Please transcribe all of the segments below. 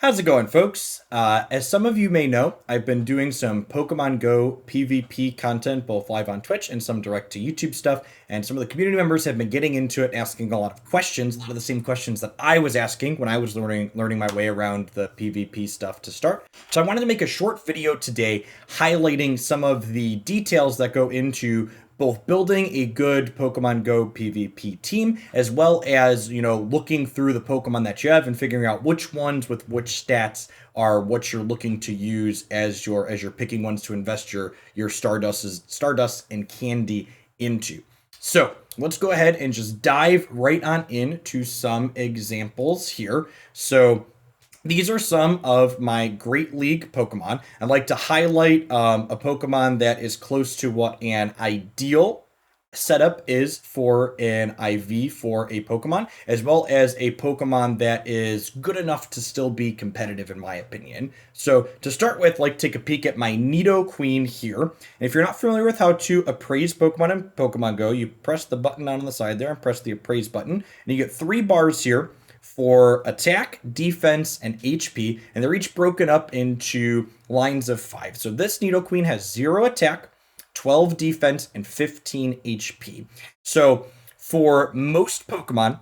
How's it going, folks? As some of you may know, I've been doing some Pokemon Go PvP content, both live on Twitch and some direct to YouTube stuff. And some of the community members have been getting into it, asking a lot of questions, a lot of the same questions that I was asking when I was learning my way around the PvP stuff to start. So I wanted to make a short video today highlighting some of the details that go into both building a good Pokemon Go PvP team, as well as, looking through the Pokemon that you have and figuring out which ones with which stats are what you're looking to use as you're picking ones to invest your Stardust and candy into. So let's go ahead and just dive right on into some examples here. So these are some of my Great League Pokemon. I'd like to highlight a Pokemon that is close to what an ideal setup is for an IV for a Pokemon, as well as a Pokemon that is good enough to still be competitive, in my opinion. So to start with, like, take a peek at my Nidoqueen here. And if you're not familiar with how to appraise Pokemon in Pokemon Go, you press the button down on the side there and press the appraise button, and you get 3 bars here for attack, defense, and HP, and they're each broken up into lines of 5. So this Nidoqueen has 0 attack, 12 defense, and 15 HP. So for most Pokemon,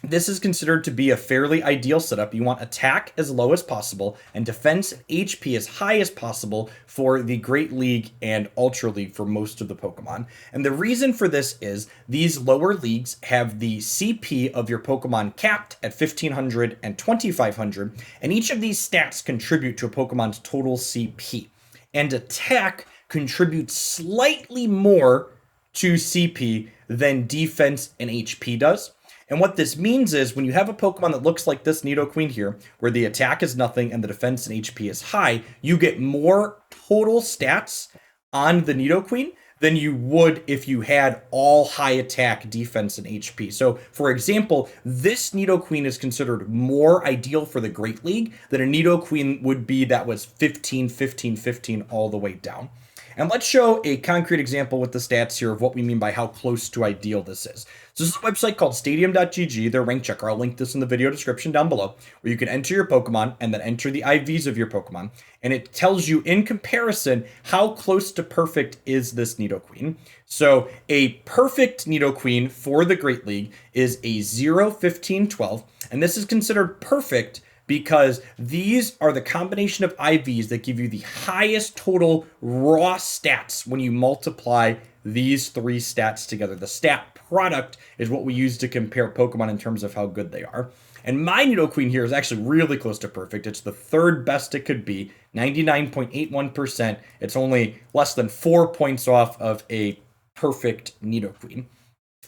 this is considered to be a fairly ideal setup. You want attack as low as possible and defense and HP as high as possible for the Great League and Ultra League for most of the Pokemon. And the reason for this is these lower leagues have the CP of your Pokemon capped at 1500 and 2500, and each of these stats contribute to a Pokemon's total CP. And attack contributes slightly more to CP than defense and HP does. And what this means is when you have a Pokemon that looks like this Nidoqueen here, where the attack is nothing and the defense and HP is high, you get more total stats on the Nidoqueen than you would if you had all high attack, defense, and HP. So, for example, this Nidoqueen is considered more ideal for the Great League than a Nidoqueen would be that was 15, 15, 15 all the way down. And let's show a concrete example with the stats here of what we mean by how close to ideal this is. So this is a website called stadium.gg, their rank checker. I'll link this in the video description down below, where you can enter your Pokemon and then enter the IVs of your Pokemon. And it tells you in comparison how close to perfect is this Nidoqueen. So a perfect Nidoqueen for the Great League is a 0, 15, 12. And this is considered perfect because these are the combination of IVs that give you the highest total raw stats when you multiply these 3 stats together. The stat product is what we use to compare Pokemon in terms of how good they are. And my Nidoqueen here is actually really close to perfect. It's the 3rd best it could be, 99.81%. It's only less than 4 points off of a perfect Nidoqueen.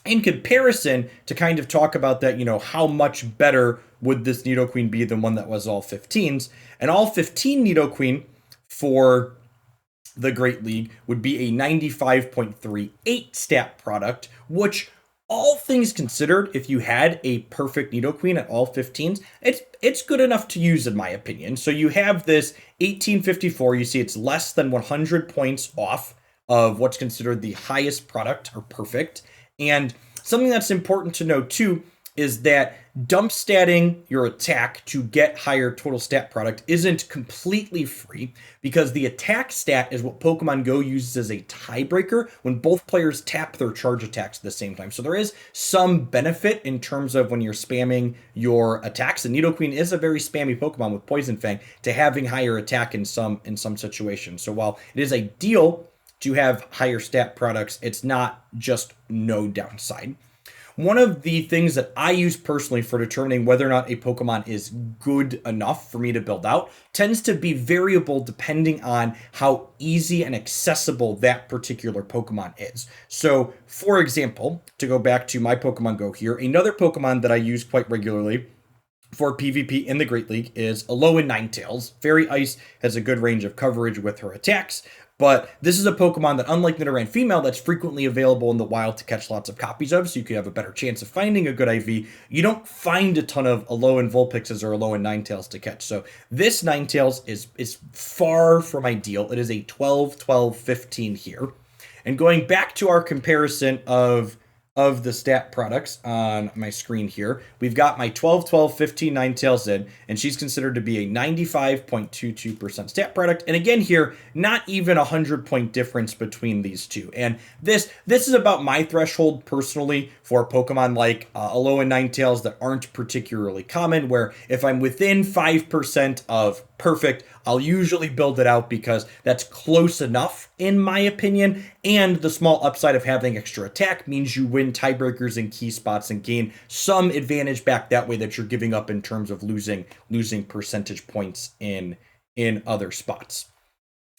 In comparison, to kind of talk about that, how much better would this Nidoqueen be than one that was all 15s? An all 15 Nidoqueen for the Great League would be a 95.38 stat product, which, all things considered, if you had a perfect Nidoqueen at all 15s, it's good enough to use, in my opinion. So you have this 1854, you see it's less than 100 points off of what's considered the highest product, or perfect. And something that's important to know too is that dump statting your attack to get higher total stat product isn't completely free, because the attack stat is what Pokemon Go uses as a tiebreaker when both players tap their charge attacks at the same time. So there is some benefit in terms of when you're spamming your attacks. And Nidoqueen is a very spammy Pokemon with Poison Fang, to having higher attack in some situations. So while it is ideal to have higher stat products, it's not just no downside. One of the things that I use personally for determining whether or not a Pokemon is good enough for me to build out tends to be variable depending on how easy and accessible that particular Pokemon is. So, for example, to go back to my Pokemon Go here, another Pokemon that I use quite regularly for PvP in the Great League is Alolan Ninetales. Fairy Ice has a good range of coverage with her attacks, but this is a Pokemon that, unlike Nidoran Female, that's frequently available in the wild to catch lots of copies of, so you could have a better chance of finding a good IV. You don't find a ton of Alolan Vulpixes or Alolan Ninetales to catch, so this Ninetales is far from ideal. It is a 12, 12, 15 here. And going back to our comparison of of the stat products on my screen here. We've got my 12, 12, 15, Ninetales in, and she's considered to be a 95.22% stat product. And again here, not even a 100-point difference between these two. And this is about my threshold personally for Pokemon like Alolan Ninetales that aren't particularly common, where if I'm within 5% of perfect, I'll usually build it out because that's close enough, in my opinion. And the small upside of having extra attack means you win tiebreakers in key spots and gain some advantage back that way that you're giving up in terms of losing percentage points in other spots.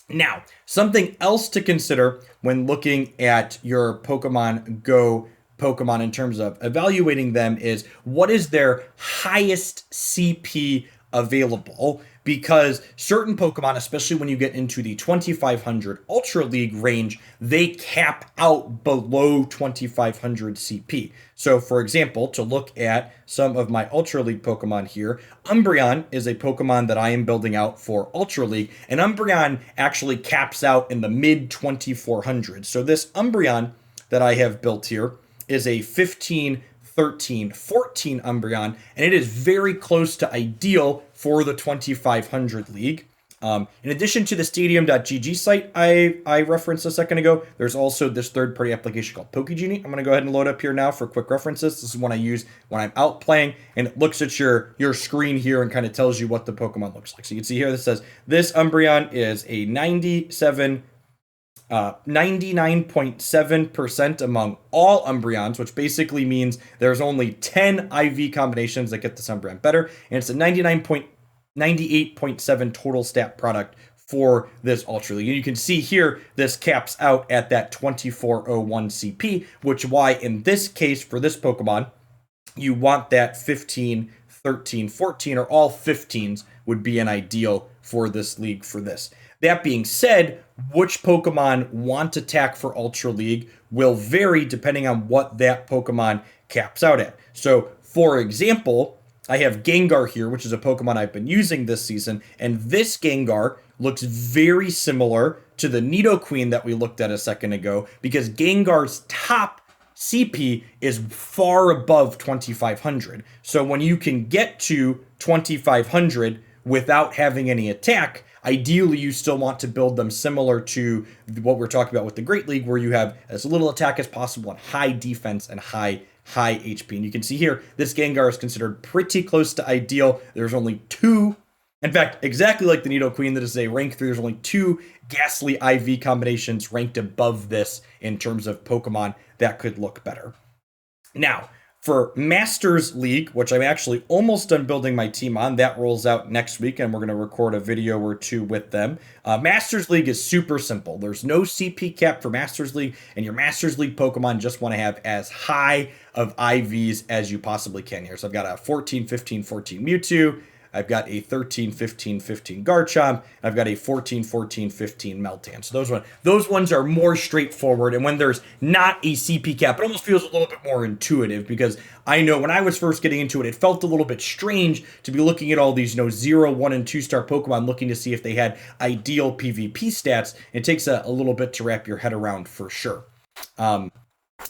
Now, something else to consider when looking at your Pokemon Go Pokemon in terms of evaluating them is what is their highest CP available, because certain Pokemon, especially when you get into the 2500 Ultra League range, they cap out below 2500 CP. So for example, to look at some of my Ultra League Pokemon here, Umbreon is a Pokemon that I am building out for Ultra League, and Umbreon actually caps out in the mid 2400s. So this Umbreon that I have built here is a 15, 13, 14 Umbreon, and it is very close to ideal for the 2500 league. In addition to the stadium.gg site I referenced a second ago, there's also this third-party application called PokeGenie. I'm going to go ahead and load up here now for quick references. This is one I use when I'm out playing, and it looks at your screen here and kind of tells you what the Pokemon looks like. So you can see here this says this Umbreon is a 99.7% among all Umbreons, which basically means there's only 10 IV combinations that get this Umbreon better, and it's a 98.7 total stat product for this Ultra League. And you can see here, this caps out at that 2401 CP, which why in this case, for this Pokemon, you want that 15, 13, 14, or all 15s would be an ideal for this league for this. That being said, which Pokemon want attack for Ultra League will vary depending on what that Pokemon caps out at. So, for example, I have Gengar here, which is a Pokemon I've been using this season, and this Gengar looks very similar to the Nidoqueen that we looked at a second ago, because Gengar's top CP is far above 2500. So when you can get to 2500 without having any attack, ideally you still want to build them similar to what we're talking about with the Great League, where you have as little attack as possible and high defense and high HP. And you can see here, this Gengar is considered pretty close to ideal. There's only two, in fact, exactly like the Nidoqueen that is a rank 3, there's only two Ghastly IV combinations ranked above this in terms of Pokemon that could look better. Now, for Masters League, which I'm actually almost done building my team on, that rolls out next week, and we're going to record a video or two with them. Masters League is super simple. There's no CP cap for Masters League, and your Masters League Pokemon just want to have as high of IVs as you possibly can here. So I've got a 14, 15, 14 Mewtwo, I've got a 13, 15, 15 Garchomp, and I've got a 14, 14, 15 Meltan. So those ones are more straightforward, and when there's not a CP cap, it almost feels a little bit more intuitive, because I know when I was first getting into it, it felt a little bit strange to be looking at all these 0, 1, and 2 star Pokemon looking to see if they had ideal PvP stats. It takes a little bit to wrap your head around for sure.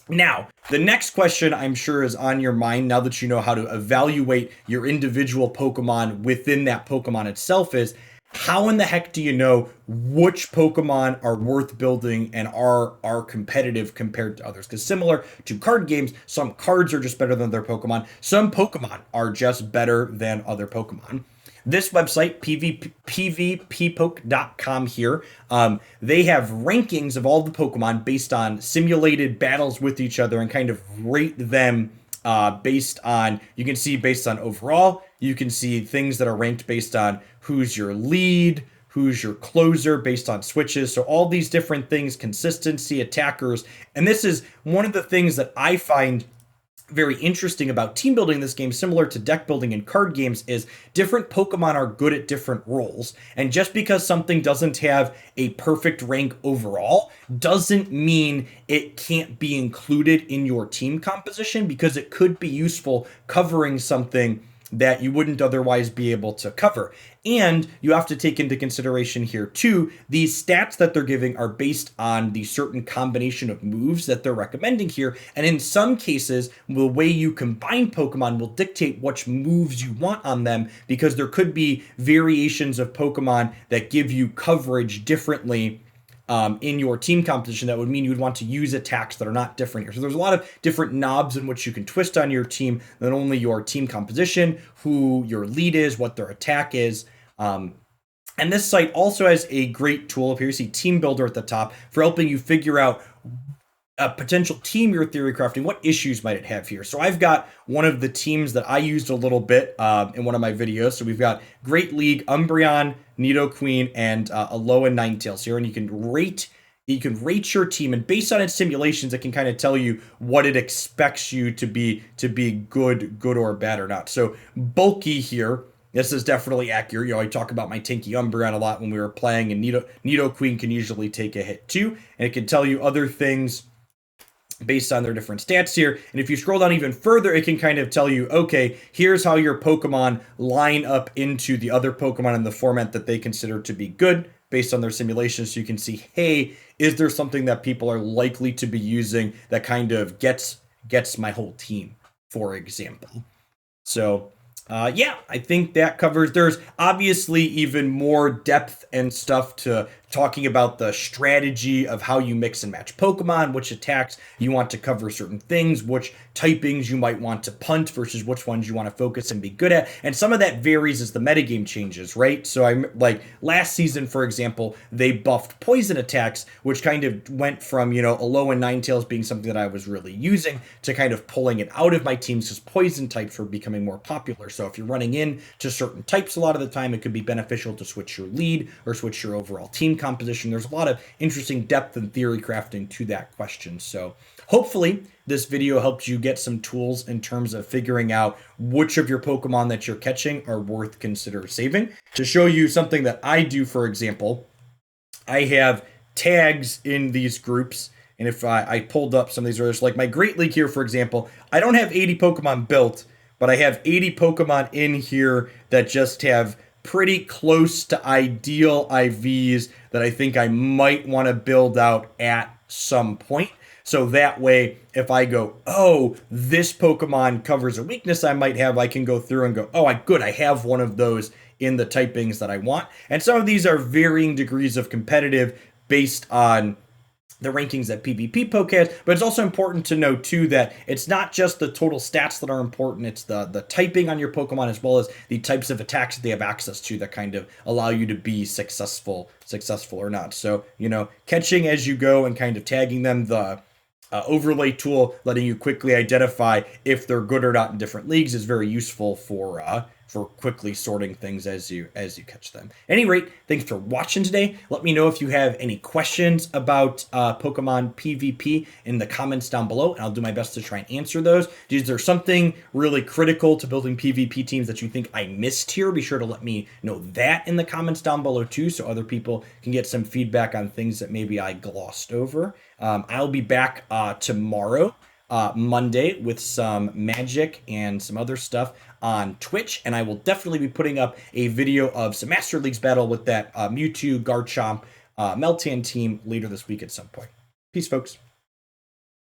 Now, the next question I'm sure is on your mind now that you know how to evaluate your individual Pokemon within that Pokemon itself is, how in the heck do you know which Pokemon are worth building and are competitive compared to others? Because similar to card games, some cards are just better than other Pokemon. Some Pokemon are just better than other Pokemon. This website, pvppoke.com here, they have rankings of all the Pokemon based on simulated battles with each other and kind of rate them based on, you can see based on overall, you can see things that are ranked based on who's your lead, who's your closer, based on switches. So all these different things, consistency, attackers, and this is one of the things that I find very interesting about team building in this game, similar to deck building in card games, is different Pokemon are good at different roles. And just because something doesn't have a perfect rank overall doesn't mean it can't be included in your team composition, because it could be useful covering something that you wouldn't otherwise be able to cover. And you have to take into consideration here too, these stats that they're giving are based on the certain combination of moves that they're recommending here. And in some cases, the way you combine Pokemon will dictate which moves you want on them, because there could be variations of Pokemon that give you coverage differently in your team composition. That would mean you would want to use attacks that are not different here. So there's a lot of different knobs in which you can twist on your team, not only your team composition, who your lead is, what their attack is. And this site also has a great tool up here. You see Team Builder at the top for helping you figure out a potential team you're theory crafting. What issues might it have here? So I've got one of the teams that I used a little bit in one of my videos. So we've got Great League, Umbreon, Nidoqueen, and Alolan Ninetales here, and you can rate your team, and based on its simulations, it can kind of tell you what it expects you to be good or bad or not. So bulky here. This is definitely accurate. I talk about my tanky Umbreon a lot when we were playing, and Nidoqueen can usually take a hit too, and it can tell you other things based on their different stats here. And if you scroll down even further, it can kind of tell you, okay, here's how your Pokemon line up into the other Pokemon in the format that they consider to be good based on their simulations. So you can see, hey, is there something that people are likely to be using that kind of gets my whole team, for example. So yeah, I think that covers. There's obviously even more depth and stuff to talking about the strategy of how you mix and match Pokemon, which attacks you want to cover certain things, which typings you might want to punt versus which ones you want to focus and be good at. And some of that varies as the metagame changes, right? So I'm like last season, for example, they buffed poison attacks, which kind of went from, Alolan Ninetales being something that I was really using to kind of pulling it out of my teams because poison types were becoming more popular. So if you're running into certain types a lot of the time, it could be beneficial to switch your lead or switch your overall team composition. There's a lot of interesting depth and theory crafting to that question. So hopefully this video helped you get some tools in terms of figuring out which of your Pokemon that you're catching are worth consider saving. To show you something that I do, for example, I have tags in these groups. And if I pulled up some of these others, like my Great League here, for example, I don't have 80 Pokemon built, but I have 80 Pokemon in here that just have pretty close to ideal IVs that I think I might want to build out at some point. So that way, if I go, oh, this Pokemon covers a weakness I might have, I can go through and go, oh, I have one of those in the typings that I want. And some of these are varying degrees of competitive based on the rankings that PvP Poke has, but it's also important to know too that it's not just the total stats that are important, it's the typing on your Pokemon as well as the types of attacks that they have access to that kind of allow you to be successful or not. So, catching as you go and kind of tagging them, the overlay tool letting you quickly identify if they're good or not in different leagues is very useful for quickly sorting things as you catch them. At any rate, thanks for watching today. Let me know if you have any questions about Pokemon PvP in the comments down below, and I'll do my best to try and answer those. Is there something really critical to building PvP teams that you think I missed here? Be sure to let me know that in the comments down below too, so other people can get some feedback on things that maybe I glossed over. I'll be back tomorrow, Monday, with some magic and some other stuff on Twitch, and I will definitely be putting up a video of some Master Leagues battle with that Mewtwo, Garchomp, Meltan team later this week at some point. Peace, folks.